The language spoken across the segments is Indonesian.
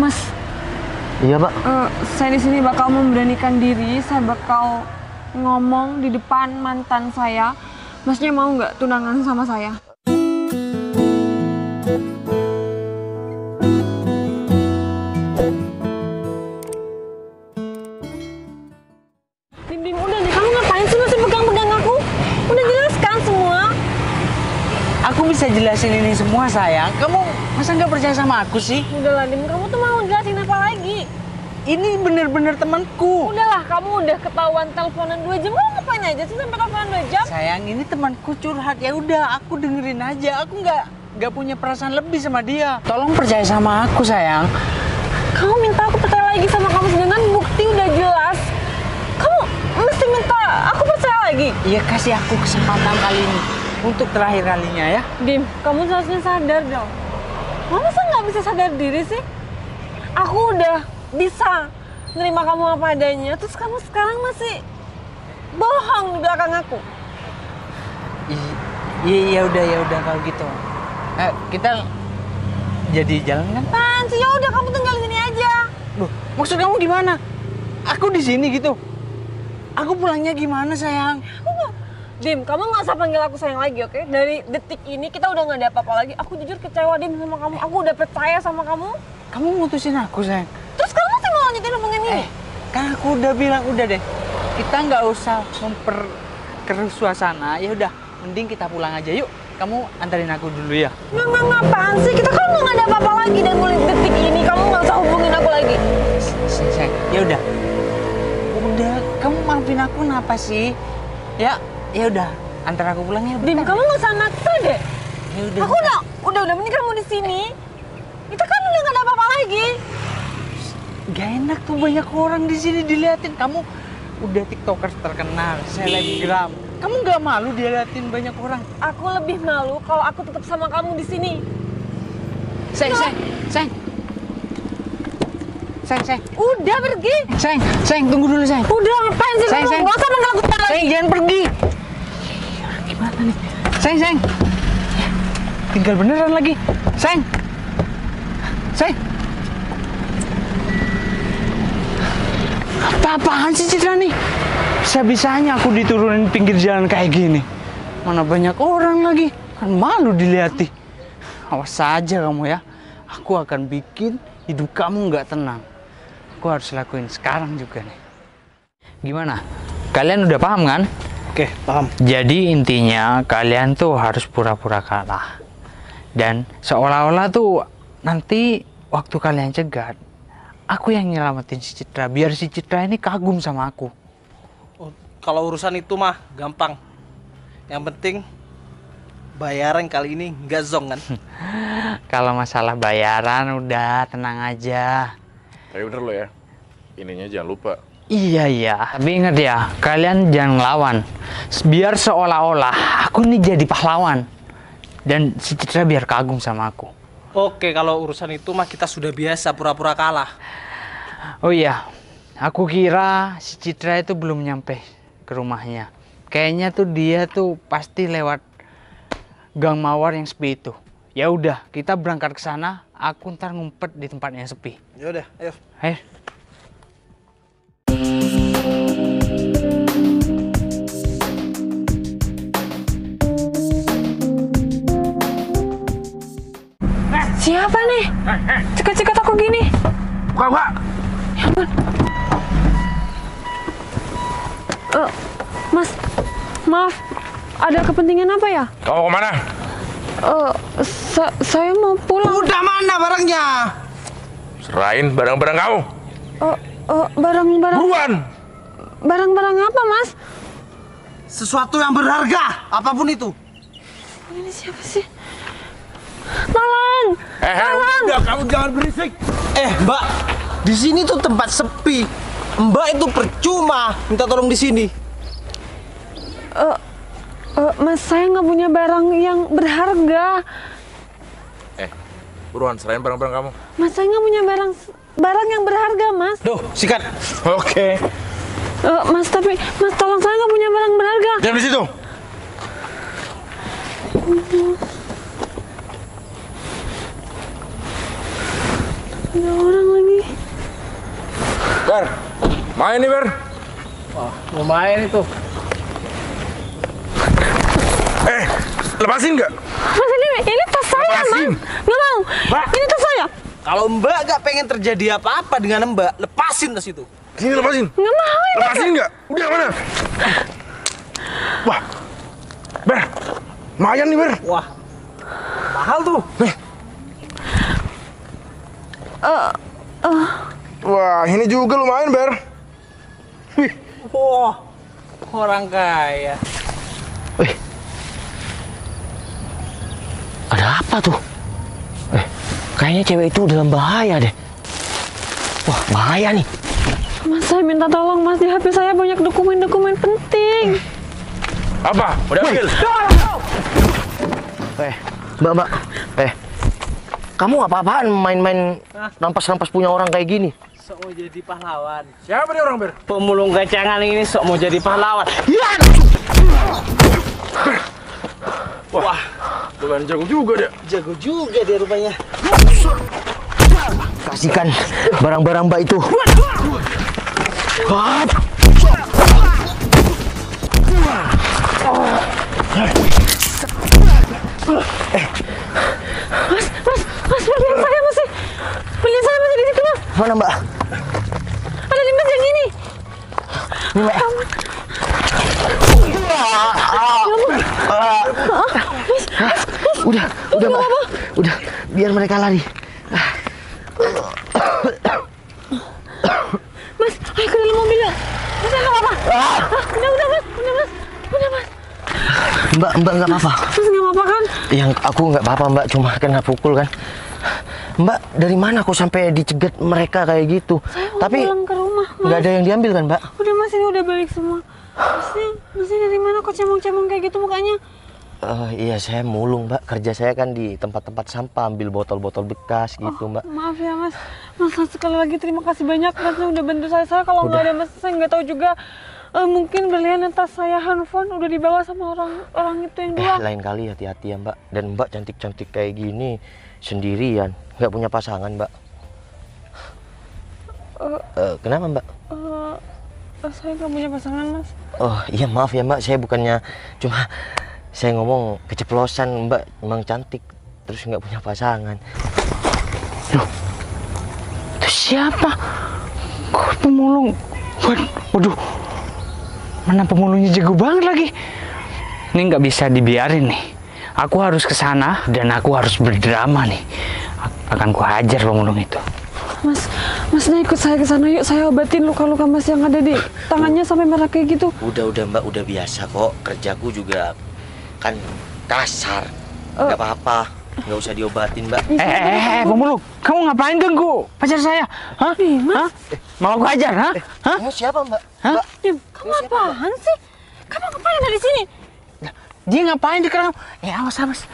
Mas. Iya, Pak. Saya di sini bakal memberanikan diri. Saya bakal ngomong di depan mantan saya. Masnya mau nggak tunangan sama saya? Dim, udah deh. Kamu ngapain sih masih pegang-pegang aku? Udah jelaskan semua. Aku bisa jelasin ini semua, sayang. Kamu masa nggak percaya sama aku sih? Udahlah, Dim. Kamu tuh mau jelasin apa lagi? Ini bener-bener temanku. Udahlah, kamu udah ketahuan teleponan 2 jam. Kamu ngapain aja sih sampai teleponan 2 jam? Sayang, ini temanku curhat. Ya udah, aku dengerin aja. Aku nggak punya perasaan lebih sama dia. Tolong percaya sama aku, sayang. Kamu minta aku percaya lagi sama kamu sedangkan bukti udah jelas. Kamu mesti minta aku percaya lagi. Iya, kasih aku kesempatan kali ini. Untuk terakhir kalinya ya. Dim, kamu seharusnya sadar dong. Masa nggak bisa sadar diri sih? Aku udah bisa nerima kamu apa adanya. Terus kamu sekarang masih bohong di belakang aku. Iya, ya udah kalau gitu. Kita jadi jalan kan? Apaan sih? Ya udah kamu tinggal di sini aja. Loh, maksud kamu gimana? Aku di sini gitu. Aku pulangnya gimana, sayang? Dim, kamu nggak usah panggil aku sayang lagi, oke? Dari detik ini kita udah nggak ada apa-apa lagi. Aku jujur kecewa, Dim, sama kamu. Aku udah percaya sama kamu. Kamu mutusin aku, sayang. Terus kamu masih mau lanjutin hubungan ini? Kan aku udah bilang udah deh. Kita nggak usah memperkeruh suasana. Ya udah, mending kita pulang aja yuk. Kamu antarin aku dulu ya. Nggak, apaan sih? Kita kan nggak ada apa-apa lagi dan mulai detik ini kamu nggak usah hubungin aku lagi. Sayang, ya udah. Udah, kamu maafin aku kenapa sih? Ya udah, antar aku pulang ya. Dim, kamu nggak usah maksa deh. Ya udah. Aku udah mending kamu di sini. Kita kan udah nggak ada apa-apa lagi. Gak enak tuh banyak orang di sini diliatin. Kamu udah tiktokers terkenal, selebgram. Kamu nggak malu diliatin banyak orang? Aku lebih malu kalau aku tetap sama kamu di sini. Sayang. Udah pergi. Sayang, tunggu dulu, sayang. Udah ngapain sih kamu? Nggak usah panggil aku lagi. Sayang, jangan pergi. Gimana nih? Sayang. Tinggal beneran lagi. Sayang. Apa-apaan sih Citra nih? Bisa-bisanya aku diturunin pinggir jalan kayak gini. Mana banyak orang lagi. Kan malu diliati. Awas saja kamu ya. Aku akan bikin hidup kamu nggak tenang. Aku harus lakuin sekarang juga nih. Gimana? Kalian udah paham kan? Oke, paham. Jadi intinya kalian tuh harus pura-pura kalah. Dan seolah-olah tuh nanti waktu kalian cegat, aku yang nyelamatin si Citra. Biar si Citra ini kagum sama aku. Oh, kalau urusan itu mah gampang. Yang penting bayaran kali ini nggak zong kan? Kalau masalah bayaran udah tenang aja. Tapi bener lo ya, ininya jangan lupa. Iya. Tapi ingat ya, kalian jangan ngelawan. Biar seolah-olah aku nih jadi pahlawan. Dan si Citra biar kagum sama aku. Oke, kalau urusan itu mah kita sudah biasa pura-pura kalah. Oh iya, aku kira si Citra itu belum nyampe ke rumahnya. Kayaknya tuh dia tuh pasti lewat Gang Mawar yang sepi itu. Ya udah, kita berangkat ke sana. Aku ntar ngumpet di tempat yang sepi. Ya udah, ayo. Ayo. Siapa nih? Cekat-cekat aku gini. Buka. Ya ampun. Mas, maaf. Ada kepentingan apa ya? Kamu kemana? Saya mau pulang. Udah mana barangnya? Serahin barang-barang kamu. Barang-barang. Buruan. Barang-barang apa, Mas? Sesuatu yang berharga, apapun itu. Ini siapa sih? Tolong! Udah, kamu jangan berisik. Mbak, di sini tuh tempat sepi. Mbak itu percuma minta tolong di sini. Mas, saya nggak punya barang yang berharga. Buruan, serahin barang-barang kamu. Mas, saya nggak punya barang yang berharga, Mas. Duh, sikat. Oke. Mas, tapi Mas tolong, saya nggak punya barang berharga. Diam di situ. Ada orang lagi. Ber, main nih Ber. Wah, mau main itu. Lepasin nggak? Mas, ini tas saya, Mas. Lepasin. Nggak mau. Mbak. Ini tas saya. Kalau Mbak gak pengen terjadi apa-apa dengan Mbak, lepasin tas itu. Sini lepasin. Nggak mau ini. Lepasin nggak? Udah mana? Wah, Ber, lumayan nih Ber. Wah, mahal tuh. Wah, ini juga lumayan Ber. Wih, Wah, orang kaya. Ada apa tuh? Kayaknya cewek itu dalam bahaya deh. Wah, bahaya nih. Mas, saya minta tolong, Mas. Di HP saya banyak dokumen-dokumen penting. apa? Udah ambil. Mbak. Kamu apa-apaan main-main rampas-rampas punya orang kayak gini? Sok mau jadi pahlawan. Siapa nih orang Ber? Pemulung kacangan ini sok mau jadi pahlawan. Wah, lumayan jago juga dia. Jago juga dia rupanya. Kasihkan barang-barang Mbak itu. Mas, belian saya masih di situ, Mas. Mana Mbak? Ada di meja yang ini. Ini Mbak. Udah Mbak. Udah, biar mereka lari. Mas, ayo ke dalam mobil yuk. Mas, nggak apa-apa. Udah, Mas. Udah, Mas. Mbak nggak apa-apa. Mas, nggak apa-apa kan? Yang aku nggak apa-apa Mbak, cuma kena pukul kan. Mbak, dari mana aku sampai dicegat mereka kayak gitu? Saya mau Tapi pulang ke rumah, Mas. nggak ada yang diambil kan Mbak? Udah, Mas, ini udah balik semua. Masnya dari mana kok cemong-cemong kayak gitu mukanya? Iya, saya mulung Mbak. Kerja saya kan di tempat-tempat sampah, ambil botol-botol bekas gitu Mbak. Maaf ya, Mas. Mas, sekali lagi terima kasih banyak, Mas, udah bantu saya. Kalau nggak ada Mas, saya nggak tahu juga. Mungkin berlian tas saya, handphone udah dibawa sama orang itu yang dua. Lain kali hati-hati ya Mbak. Dan Mbak cantik-cantik kayak gini sendirian, nggak punya pasangan Mbak. Kenapa Mbak? Saya nggak punya pasangan, Mas. Oh iya, maaf ya Mbak, saya bukannya, cuma saya ngomong keceplosan. Mbak emang cantik, terus nggak punya pasangan. Loh, itu siapa? Kok pemulung? Waduh, mana pemulungnya jago banget lagi. Ini nggak bisa dibiarin nih. Aku harus ke sana dan aku harus berdrama nih. Akan ku hajar pemulung itu. Mas, ikut saya ke sana yuk. Saya obatin luka-luka Mas yang ada di tangannya sampai merah kayak gitu. Udah Mbak, udah biasa kok. Kerjaku juga kan kasar. Nggak apa-apa, nggak usah diobatin Mbak. Pemulung, kamu ngapain ganggu pacar saya? Hah? Hah? Mau aku hajar? Hah? Hah? Kamu siapa Mbak? Hah? Mbak, Kamu apaan sih? Kamu ngapain ada di sini? Dia ngapain di kerang? Awas.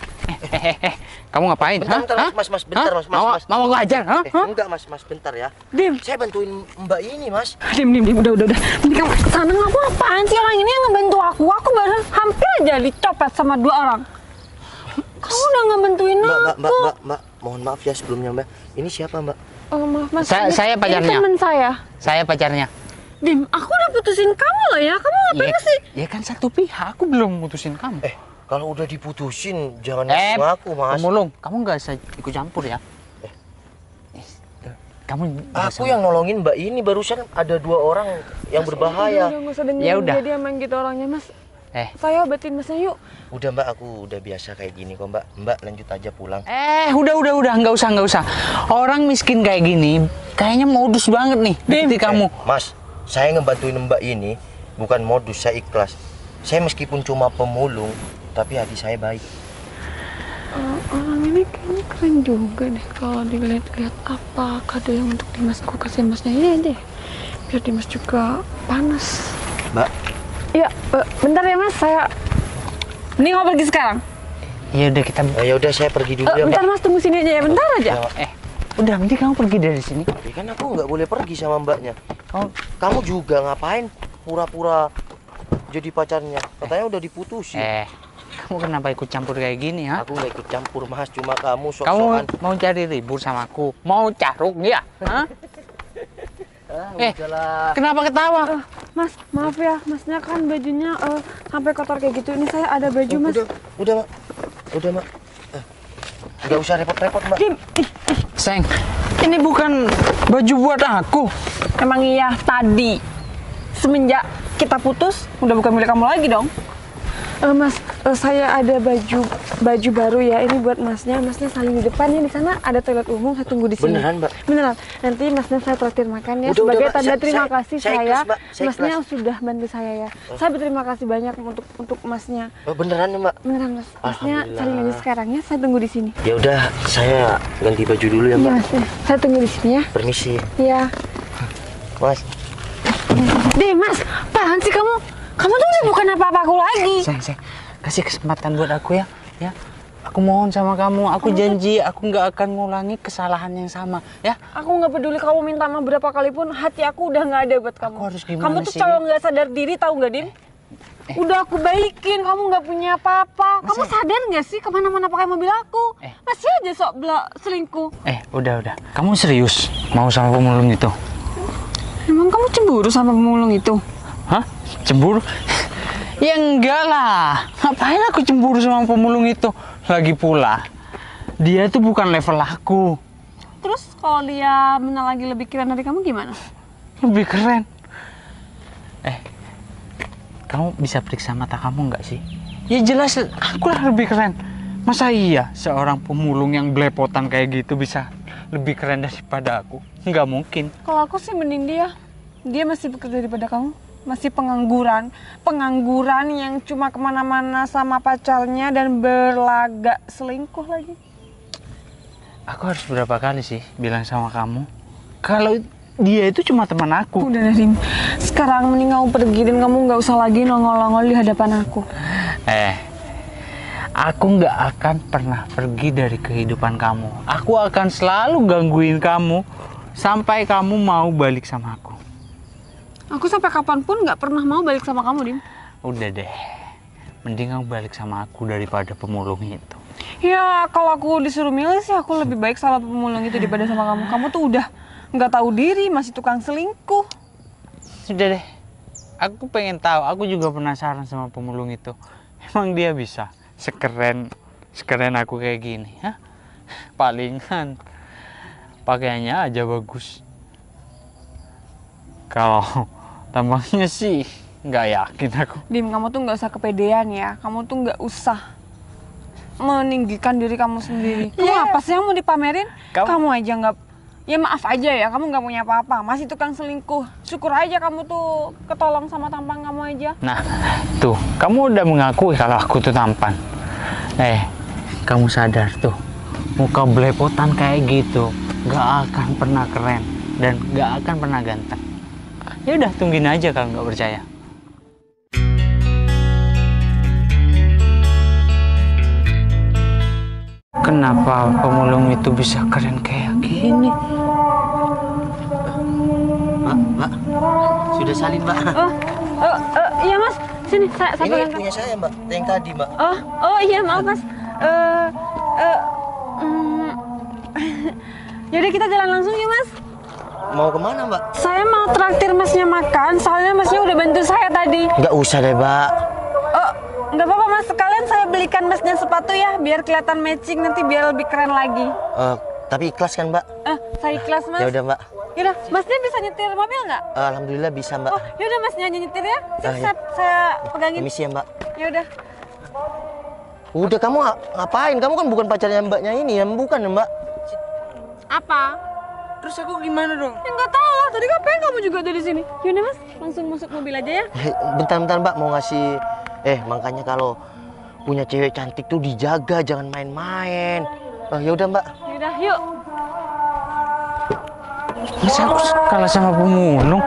Kamu ngapain? bentar, Hah? Mas, bentar, Hah? Mas. Mau aku hajar? Hah? Hah? Enggak Mas, bentar ya. Dim, Saya bantuin Mbak ini Mas. udah. Ini kamu kesana ngapain? Apaan sih orang ini yang ngebantu aku? Aku baru hampir aja dicopet sama 2 orang. Kamu udah ngebantuin aku. Mbak, mohon maaf ya sebelumnya Mbak. Ini siapa Mbak? Oh, maaf Mas. Saya Ini pacarnya. teman saya. Saya pacarnya. Dim, aku udah putusin kamu loh ya. Kamu ngapain sih? Ya kan satu pihak, aku belum mutusin kamu. Kalau udah diputusin jangan ngaku aku Mas. Pemulung, kamu nggak usah ikut campur ya. Kamu nggak Aku usah- yang nolongin Mbak ini barusan ada 2 orang yang berbahaya. Udah, nggak usah dengerin Ya udah. dia emang gitu orangnya, Mas. Saya obatin Masnya yuk. Udah Mbak, aku udah biasa kayak gini kok Mbak. Mbak lanjut aja pulang. Udah, nggak usah. Orang miskin kayak gini, kayaknya modus banget nih. Deketin kamu. Mas, saya ngebantuin Mbak ini bukan modus, saya ikhlas. Saya meskipun cuma pemulung, tapi hati saya baik. Orang ini kayaknya keren juga deh kalau dilihat-lihat. Apa kado yang untuk Dimas aku kasih Masnya ini aja ya. Biar Dimas juga panas. Mbak, Iya, bentar ya Mas, saya ini mau pergi sekarang. Ya udah kita. ya udah saya pergi dulu ya Bentar Mbak. Mas, tunggu sini aja ya, bentar aja. Udah, mending kamu pergi dari sini. Tapi kan aku nggak boleh pergi sama Mbaknya. Kamu Kamu juga ngapain pura-pura jadi pacarnya? Katanya udah diputusin. Kamu kenapa ikut campur kayak gini, ha? Aku nggak ikut campur mas, cuma kamu Kamu sok-sokan. mau cari ribut sama aku? Mau caruk ya? Hah? Udahlah. Kenapa ketawa? Mas, maaf ya, masnya kan bajunya sampai kotor kayak gitu. Ini saya ada baju, Mas. Udah mak, udah mak. Nggak usah repot-repot mak. Dim, Seng, ini bukan baju buat aku. emang iya tadi semenjak kita putus udah bukan milik kamu lagi dong. Mas, saya ada baju baru ya. Ini buat masnya. Masnya saling di depan ya, di sana ada toilet umum. Saya tunggu di sini. Beneran mbak? Beneran. Nanti masnya saya traktir makan ya. Udah, Sebagai Mbak. tanda terima kasih saya saya. ikhlas, Mbak. Saya Masnya ikhlas. sudah bantu saya ya. Saya berterima kasih banyak untuk masnya. Oh, beneran ya mbak? Beneran mas. Masnya Alhamdulillah. saling aja sekarang ya. Saya tunggu di sini. Ya udah, saya ganti baju dulu ya Iya mbak. mas. Saya tunggu di sini ya. Permisi, Iya. mas. Deh mas, apaan sih kamu? Kamu tuh udah bukan apa-apa aku lagi. Seng, kasih kesempatan buat aku ya. Ya, aku mohon sama kamu. Aku janji aku nggak akan ngulangi kesalahan yang sama. Ya, Aku nggak peduli kamu minta maaf berapa kali pun, hati aku udah nggak ada buat kamu. Aku harus gimana Kamu tuh sih? cowok nggak sadar diri, tahu nggak Dim? Udah aku baikin, kamu nggak punya apa-apa. Kamu sadar nggak sih kemana-mana pakai mobil aku? Masih aja sok selingkuh. udah. Kamu serius mau sama pemulung itu? Emang kamu cemburu sama pemulung itu? Hah? Cemburu? Ya enggak lah. Ngapain aku cemburu sama pemulung itu? Lagi pula, dia itu bukan level aku. Terus kalau dia lagi lebih keren dari kamu gimana? Lebih keren. Kamu bisa periksa mata kamu nggak sih? Ya jelas aku lah lebih keren. Masa iya seorang pemulung yang belepotan kayak gitu bisa lebih keren daripada aku? Nggak mungkin. Kalau aku sih mending dia. Dia masih bekerja daripada kamu. Masih pengangguran. Pengangguran yang cuma kemana-mana sama pacarnya dan berlagak selingkuh lagi. Aku harus berapa kali sih bilang sama kamu kalau dia itu cuma teman aku. Udah Rim, sekarang mending kamu pergi dan kamu nggak usah lagi nongol-nongol di hadapan aku. Aku nggak akan pernah pergi dari kehidupan kamu. Aku akan selalu gangguin kamu sampai kamu mau balik sama aku. Aku sampai kapanpun nggak pernah mau balik sama kamu, Dim. Udah deh, mending kamu balik sama aku daripada pemulung itu. Ya, kalau aku disuruh milih sih aku lebih baik sama pemulung itu daripada sama kamu. Kamu tuh udah nggak tahu diri, masih tukang selingkuh. Sudah deh, aku pengen tahu. Aku juga penasaran sama pemulung itu. Emang dia bisa sekeren aku kayak gini? Hah? Palingan pakaiannya aja bagus. Kalau tampangnya sih nggak yakin aku. Dim, kamu tuh nggak usah kepedean ya. Kamu tuh nggak usah meninggikan diri kamu sendiri. Kamu apa sih yang mau dipamerin? Kamu aja nggak. Ya maaf aja ya, kamu nggak punya apa-apa. Masih tukang selingkuh. Syukur aja kamu tuh ketolong sama tampang kamu aja. Nah, tuh, kamu udah mengakui kalau aku tuh tampan. Kamu sadar tuh, muka belepotan kayak gitu nggak akan pernah keren dan nggak akan pernah ganteng. Ya udah, tungguin aja kalau nggak percaya. Kenapa pemulung itu bisa keren kayak gini? Mbak, sudah salin mbak. Iya mas, sini saya Ini pegang. punya saya mbak, yang tadi mbak. Oh iya maaf mas. Yaudah kita jalan langsung ya mas. Mau kemana mbak? Saya mau traktir masnya makan, soalnya masnya udah bantu saya tadi. Nggak usah deh mbak. Oh, nggak apa-apa mas, sekalian saya belikan masnya sepatu ya, biar kelihatan matching nanti biar lebih keren lagi. Tapi ikhlas kan mbak? Saya ikhlas mas. Ya udah mbak. Yaudah, masnya bisa nyetir mobil nggak? Alhamdulillah bisa mbak. Oh, yaudah masnya aja nyetir ya. Ya. Saya pegangin. Permisi ya mbak. Yaudah. Udah kamu ngapain? Kamu kan bukan pacarnya mbaknya ini ya, bukan ya mbak? Apa? Terus aku gimana dong? Ya nggak tahu lah, tadi ngapain kamu juga ada di sini? Yaudah mas, langsung masuk mobil aja ya. Bentar-bentar mbak, mau ngasih. Makanya kalau punya cewek cantik tuh dijaga, jangan main-main. Ya udah mbak. Yaudah, yuk. Masa aku kalah sama pemulung?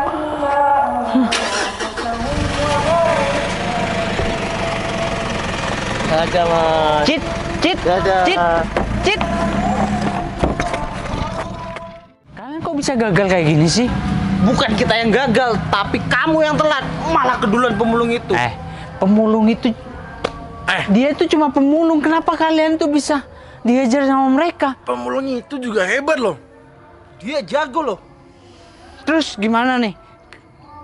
Ada mas. Cit. Ada. Cit. Kalian kok bisa gagal kayak gini sih? Bukan kita yang gagal, tapi kamu yang telat. Malah keduluan pemulung itu. Pemulung itu Dia itu cuma pemulung. Kenapa kalian tuh bisa dihajar sama mereka? Pemulung itu juga hebat loh. Dia jago loh. Terus gimana nih?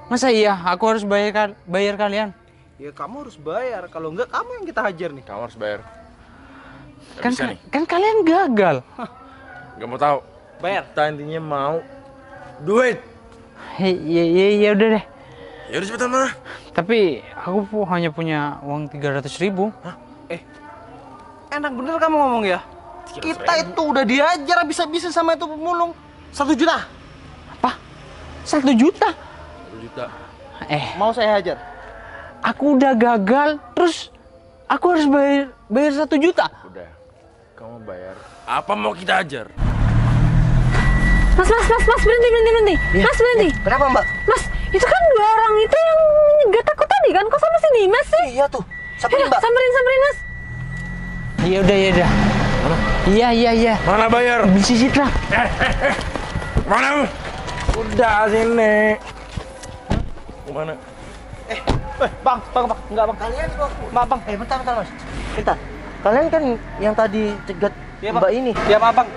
Masa iya aku harus bayar kalian? Ya kamu harus bayar. Kalau enggak kamu yang kita hajar nih. Kamu harus bayar. Gak Kan, bisa nih. kan kalian gagal. Gak mau tahu. Bayar. Kita intinya mau duit. Ya udah deh. Ya udah cepetan mana? Tapi aku hanya punya uang 300.000. Enak bener kamu ngomong ya. Kita itu udah diajar bisa-bisa sama itu pemulung. 1 juta. Apa? 1 juta? 1 juta. Mau saya hajar? Aku udah gagal, terus aku harus bayar 1 juta. Udah. Kamu bayar. Apa mau kita ajar? Mas, berhenti. Mas, berhenti. Kenapa Mbak? Mas, itu kan 2 orang itu yang nyegat aku tadi kan? Kok sama si Dimas sih? Iya tuh. Sampai Yaudah, Mbak. samperin Mas. Ya udah. Iya. Mana bayar? Bisa Citra. Mana? Udah sini. Kemana? Bang, enggak bang. Kalian kok. Bang. Bentar Mas. Bentar. Kalian kan yang tadi cegat Iya, Mbak ini. Ya maaf bang.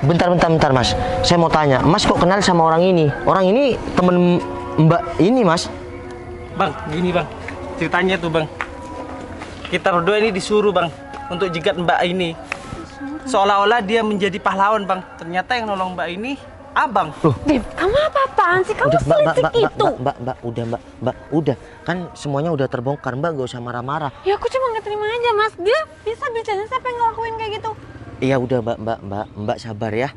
Bentar Mas. Saya mau tanya, Mas kok kenal sama orang ini? Orang ini temen Mbak ini Mas. Bang, gini bang. Ceritanya tuh bang. Kita berdua ini disuruh bang untuk jegat mbak ini. Seolah-olah dia menjadi pahlawan bang. Ternyata yang nolong mbak ini abang. Dim, kamu apa-apaan sih? Kamu selicik itu. Mbak, udah. Kan semuanya udah terbongkar, Mbak gak usah marah-marah. Ya aku cuma nggak terima aja Mas. Dia bisa bisanya siapa yang ngelakuin kayak gitu? Iya udah Mbak sabar ya.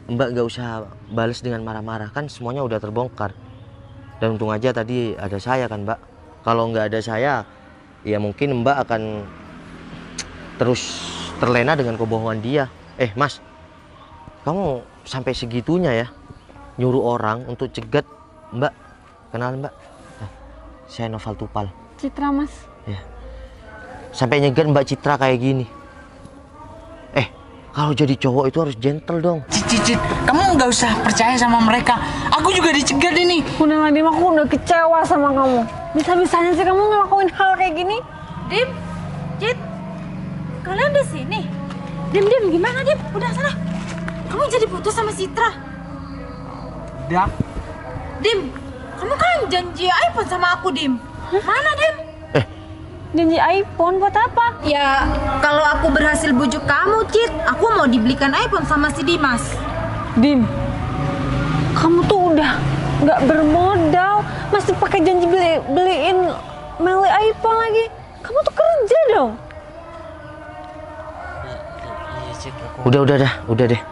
Mbak gak usah balas dengan marah-marah, kan semuanya udah terbongkar. Dan untung aja tadi ada saya kan Mbak. Kalau nggak ada saya, ya mungkin Mbak akan terus terlena dengan kebohongan dia. Mas, kamu sampai segitunya ya nyuruh orang untuk cegat Mbak. Kenal Mbak? Saya Noval Tupal. Citra Mas. Ya. Sampai nyegat Mbak Citra kayak gini. Kalau jadi cowok itu harus gentle dong. Cicit, kamu nggak usah percaya sama mereka. Aku juga dicegat ini. Udah lah Dim, aku udah kecewa sama kamu. Bisa-bisanya sih kamu ngelakuin hal kayak gini. Dim, Cit, kalian di sini? Dim, gimana Dim? Udah sana. Kamu jadi putus sama Citra. Udah. Dim, kamu kan janji iPhone sama aku Dim. Mana Dim? Janji iPhone buat apa? Ya, kalau aku berhasil bujuk kamu, Cit, aku mau dibelikan iPhone sama si Dimas. Dim, kamu tuh udah nggak bermodal, masih pakai janji beliin Meli iPhone lagi. Kamu tuh kerja dong. Udah deh.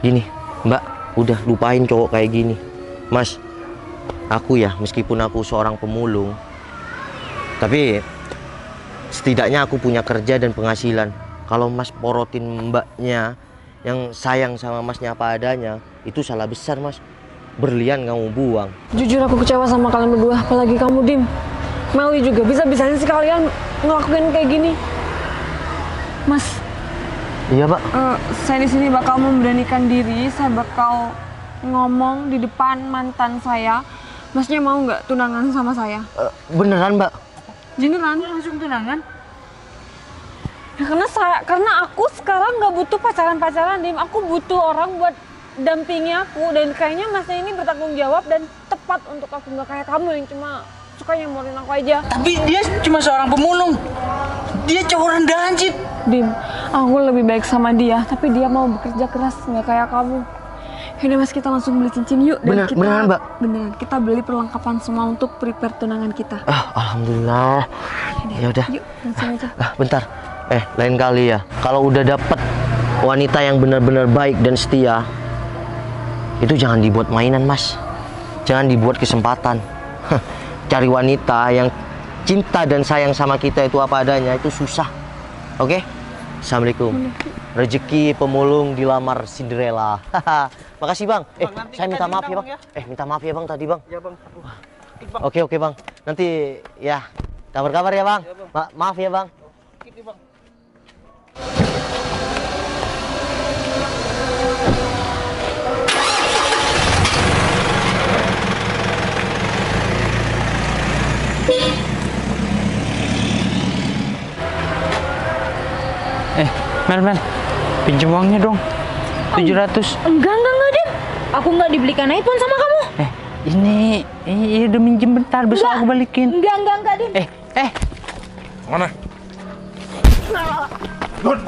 Gini, Mbak, udah lupain cowok kayak gini. Mas, aku ya meskipun aku seorang pemulung, tapi setidaknya aku punya kerja dan penghasilan. Kalau Mas porotin mbaknya yang sayang sama Masnya apa adanya, itu salah besar Mas. Berlian kamu buang. Jujur aku kecewa sama kalian berdua, apalagi kamu Dim. Meli juga bisa-bisanya sih kalian ngelakuin kayak gini. Mas, Iya Pak. saya di sini bakal memberanikan diri, saya bakal ngomong di depan mantan saya. Masnya mau nggak tunangan sama saya? Beneran Mbak? Beneran, langsung tunangan. Ya, karena aku sekarang nggak butuh pacaran-pacaran, Dim. Aku butuh orang buat dampingi aku, dan kayaknya Masnya ini bertanggung jawab dan tepat untuk aku, nggak kayak kamu yang cuma suka nyamurin aku aja. Tapi dia cuma seorang pemulung. Dia cowok rendahan, Cit. Dim, aku lebih baik sama dia, tapi dia mau bekerja keras, nggak kayak kamu. Yaudah Mas, kita langsung beli cincin yuk. Dan Beneran Mbak? Beneran, kita beli perlengkapan semua untuk prepare tunangan kita. Alhamdulillah. Ya udah. Yuk, langsung aja. Bentar. Lain kali ya. Kalau udah dapet wanita yang benar-benar baik dan setia, itu jangan dibuat mainan Mas. Jangan dibuat kesempatan. Cari wanita yang cinta dan sayang sama kita itu apa adanya, itu susah. Oke? Assalamualaikum. Rezeki pemulung dilamar Cinderella. Makasih Bang. Nanti Saya minta kita maaf ya Bang. diundang, Minta maaf ya Bang tadi Bang. Ya bang. Oke Bang. Nanti ya kabar-kabar ya Bang. Ya, Bang. Maaf ya Bang. Gitu bang. Mel, pinjam uangnya dong. 700. Enggak, Dim. Aku nggak dibelikan iPhone sama kamu. Ini udah minjem bentar, besok aku balikin. Enggak, Dim. Mana? Dun.